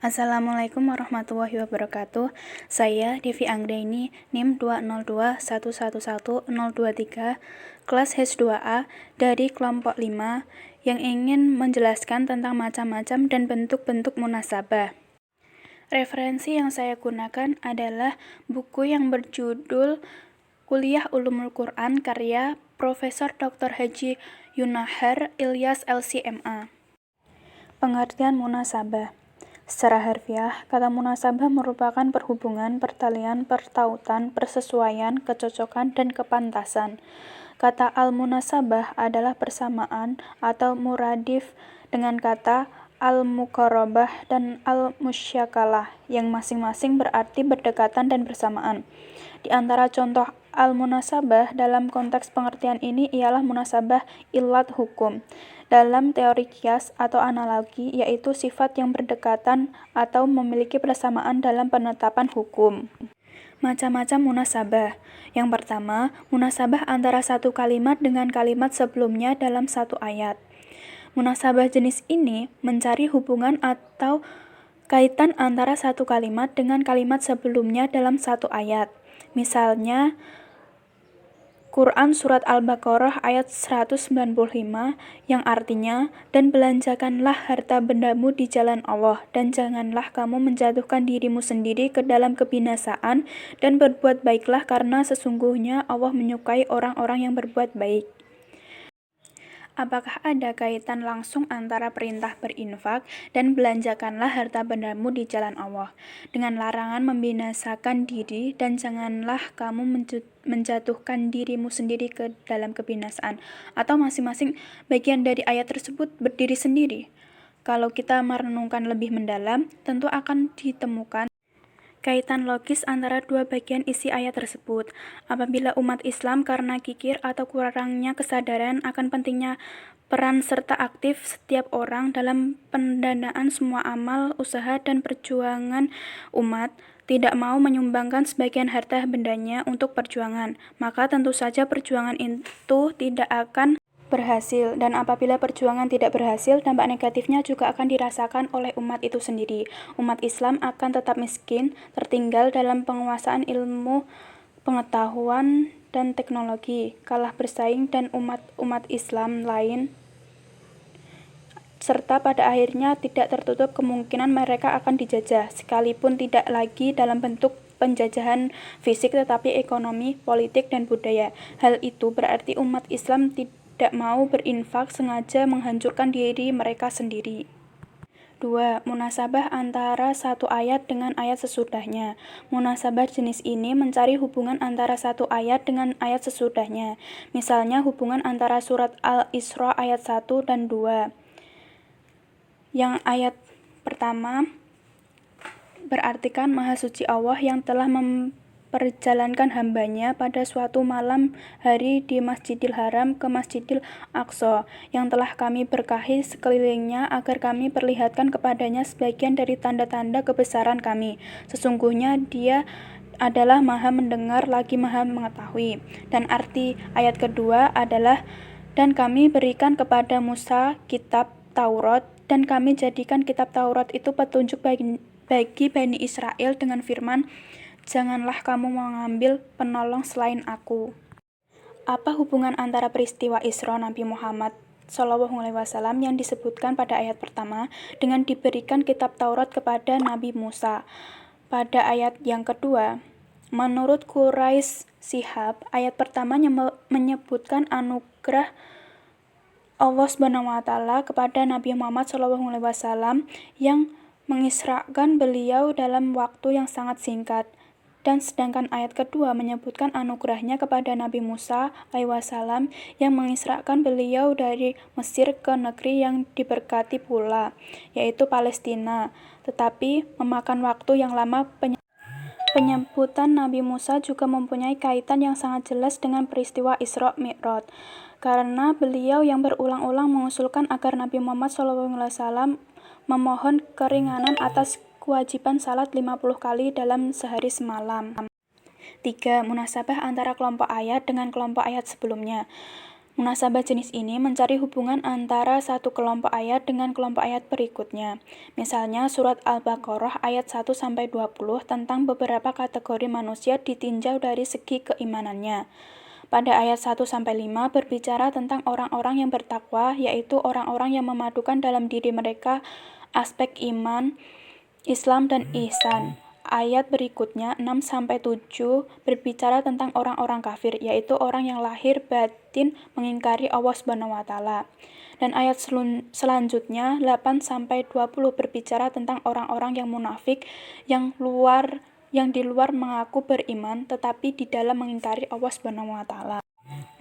Assalamualaikum warahmatullahi wabarakatuh. Saya Devi Anggraini, NIM 202111023, kelas HES2A dari kelompok 5 yang ingin menjelaskan tentang macam-macam dan bentuk-bentuk munasabah. Referensi yang saya gunakan adalah buku yang berjudul Kuliah Ulumul Quran karya Profesor Dr. Haji Yunahar Ilyas LC.MA. Pengertian munasabah. Secara harfiah, kata munasabah merupakan perhubungan, pertalian, pertautan, persesuaian, kecocokan, dan kepantasan. Kata al-munasabah adalah persamaan atau muradif dengan kata al-muqarabah dan al-musyakalah yang masing-masing berarti berdekatan dan bersamaan. Di antara contoh al-munasabah dalam konteks pengertian ini ialah munasabah illat hukum. Dalam teori kias atau analogi, yaitu sifat yang berdekatan atau memiliki persamaan dalam penetapan hukum. Macam-macam munasabah. Yang pertama, munasabah antara satu kalimat dengan kalimat sebelumnya dalam satu ayat. Munasabah jenis ini mencari hubungan atau kaitan antara satu kalimat dengan kalimat sebelumnya dalam satu ayat. Misalnya, Quran Surat Al-Baqarah ayat 195 yang artinya, dan belanjakanlah harta bendamu di jalan Allah, dan janganlah kamu menjatuhkan dirimu sendiri ke dalam kebinasaan, dan berbuat baiklah karena sesungguhnya Allah menyukai orang-orang yang berbuat baik. Apakah ada kaitan langsung antara perintah berinfak dan belanjakanlah harta bendamu di jalan Allah dengan larangan membinasakan diri dan janganlah kamu menjatuhkan dirimu sendiri ke dalam kebinasaan, atau masing-masing bagian dari ayat tersebut berdiri sendiri? Kalau kita merenungkan lebih mendalam, tentu akan ditemukan kaitan logis antara dua bagian isi ayat tersebut. Apabila umat Islam karena kikir atau kurangnya kesadaran akan pentingnya peran serta aktif setiap orang dalam pendanaan semua amal, usaha, dan perjuangan umat, tidak mau menyumbangkan sebagian harta bendanya untuk perjuangan, maka tentu saja perjuangan itu tidak akan berhasil, dan apabila perjuangan tidak berhasil, dampak negatifnya juga akan dirasakan oleh umat itu sendiri. Umat Islam akan tetap miskin, tertinggal dalam penguasaan ilmu, pengetahuan, dan teknologi, kalah bersaing dan umat Islam lain, serta pada akhirnya tidak tertutup kemungkinan mereka akan dijajah, sekalipun tidak lagi dalam bentuk penjajahan fisik tetapi ekonomi, politik, dan budaya. Hal itu berarti umat Islam tidak mau berinfak sengaja menghancurkan diri mereka sendiri. 2. Munasabah antara satu ayat dengan ayat sesudahnya. Munasabah jenis ini mencari hubungan antara satu ayat dengan ayat sesudahnya. Misalnya hubungan antara surat Al-Isra ayat 1 dan 2. Yang ayat pertama berartikan Maha Suci Allah yang telah memperjalankan hambanya pada suatu malam hari di Masjidil Haram ke Masjidil Aqsa, yang telah kami berkahi sekelilingnya agar kami perlihatkan kepadanya sebagian dari tanda-tanda kebesaran kami. Sesungguhnya Dia adalah Maha mendengar lagi Maha mengetahui. Dan arti ayat kedua adalah, dan kami berikan kepada Musa kitab Taurat, dan kami jadikan kitab Taurat itu petunjuk bagi Bani Israel dengan firman, janganlah kamu mengambil penolong selain aku. Apa hubungan antara peristiwa Isra Nabi Muhammad SAW yang disebutkan pada ayat pertama dengan diberikan kitab Taurat kepada Nabi Musa? Pada ayat yang kedua, menurut Quraisy Shihab, ayat pertama menyebutkan anugerah Allah SWT kepada Nabi Muhammad SAW yang mengisrakan beliau dalam waktu yang sangat singkat. Dan sedangkan ayat kedua menyebutkan anugerahnya kepada Nabi Musa SAW yang mengisrakan beliau dari Mesir ke negeri yang diberkati pula, yaitu Palestina. Tetapi memakan waktu yang lama. Penyebutan Nabi Musa juga mempunyai kaitan yang sangat jelas dengan peristiwa Isra Mi'raj, karena beliau yang berulang-ulang mengusulkan agar Nabi Muhammad SAW memohon keringanan atas kewajiban salat 50 kali dalam sehari semalam. 3. Munasabah antara kelompok ayat dengan kelompok ayat sebelumnya. Munasabah jenis ini mencari hubungan antara satu kelompok ayat dengan kelompok ayat berikutnya. Misalnya surat Al-Baqarah ayat 1-20 tentang beberapa kategori manusia ditinjau dari segi keimanannya. Pada ayat 1-5 berbicara tentang orang-orang yang bertakwa, yaitu orang-orang yang memadukan dalam diri mereka aspek iman, Islam, dan ihsan. Ayat berikutnya 6-7 berbicara tentang orang-orang kafir, yaitu orang yang lahir batin mengingkari Allah SWT. Dan ayat selanjutnya 8-20 berbicara tentang orang-orang yang munafik yang di luar mengaku beriman tetapi di dalam mengingkari Allah SWT.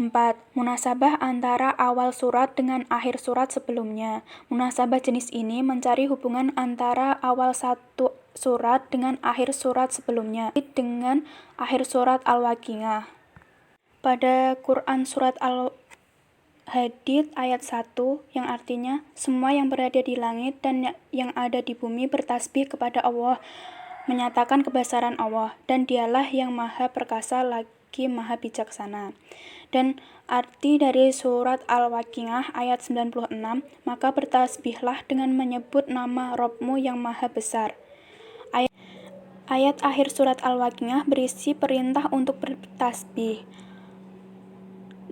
4. Munasabah antara awal surat dengan akhir surat sebelumnya. Munasabah jenis ini mencari hubungan antara awal satu surat dengan akhir surat sebelumnya, dengan akhir surat Al-Waqiah. Pada Quran surat Al-Hadid ayat 1 yang artinya, semua yang berada di langit dan yang ada di bumi bertasbih kepada Allah, menyatakan kebesaran Allah, dan dialah yang maha perkasa lagi maha bijaksana. Dan arti dari surat Al-Waqiah ayat 96, maka bertasbihlah dengan menyebut nama Rabbmu yang maha besar. Ayat akhir surat Al-Waqiah berisi perintah untuk bertasbih.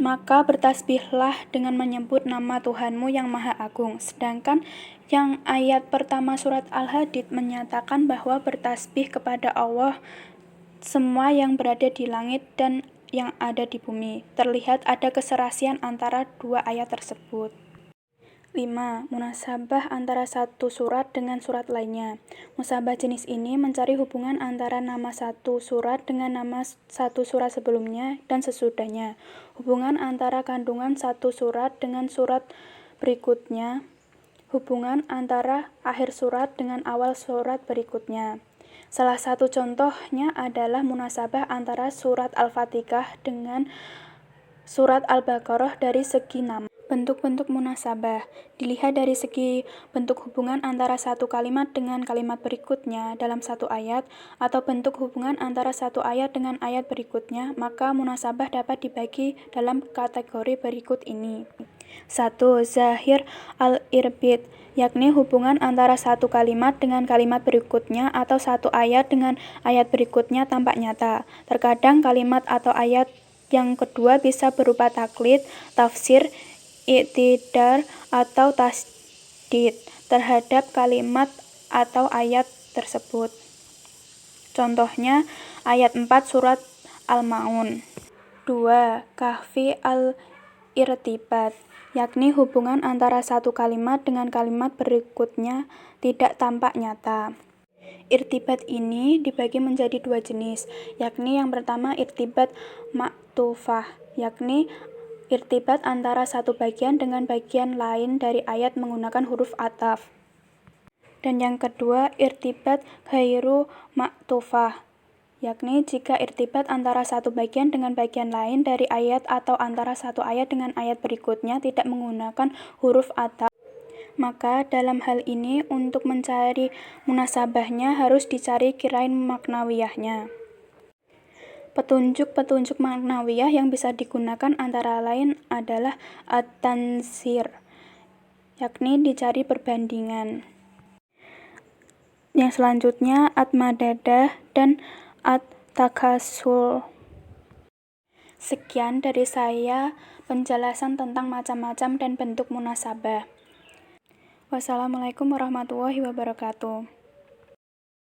Maka bertasbihlah dengan menyebut nama Tuhanmu yang maha agung. Sedangkan yang ayat pertama surat Al-Hadid menyatakan bahwa bertasbih kepada Allah semua yang berada di langit dan yang ada di bumi. Terlihat ada keserasian antara dua ayat tersebut. 5. Munasabah antara satu surat dengan surat lainnya. Munasabah jenis ini mencari hubungan antara nama satu surat dengan nama satu surat sebelumnya dan sesudahnya. Hubungan antara kandungan satu surat dengan surat berikutnya. Hubungan antara akhir surat dengan awal surat berikutnya. Salah satu contohnya adalah munasabah antara surat Al-Fatihah dengan surat Al-Baqarah dari segi nama. Bentuk-bentuk munasabah dilihat dari segi bentuk hubungan antara satu kalimat dengan kalimat berikutnya dalam satu ayat, atau bentuk hubungan antara satu ayat dengan ayat berikutnya, maka munasabah dapat dibagi dalam kategori berikut ini. 1. Zahir al-irbit, yakni hubungan antara satu kalimat dengan kalimat berikutnya atau satu ayat dengan ayat berikutnya tampak nyata. Terkadang kalimat atau ayat yang kedua bisa berupa taklid, tafsir, iktidar, atau tasdid terhadap kalimat atau ayat tersebut. Contohnya ayat 4 surat Al-Ma'un. 2. Kahfi al-irtibat, yakni hubungan antara satu kalimat dengan kalimat berikutnya tidak tampak nyata. Irtibat ini dibagi menjadi dua jenis, yakni yang pertama irtibat maktufah, yakni irtibat antara satu bagian dengan bagian lain dari ayat menggunakan huruf ataf. Dan yang kedua irtibat ghairu maktufah, yakni jika irtibat antara satu bagian dengan bagian lain dari ayat atau antara satu ayat dengan ayat berikutnya tidak menggunakan huruf ataf, maka dalam hal ini untuk mencari munasabahnya harus dicari qirain maknawiyahnya. Petunjuk-petunjuk maknawiyah yang bisa digunakan antara lain adalah at-tansir, yakni dicari perbandingan. Yang selanjutnya at-madadah dan at-takasul. Sekian dari saya penjelasan tentang macam-macam dan bentuk munasabah. Wassalamualaikum warahmatullahi wabarakatuh.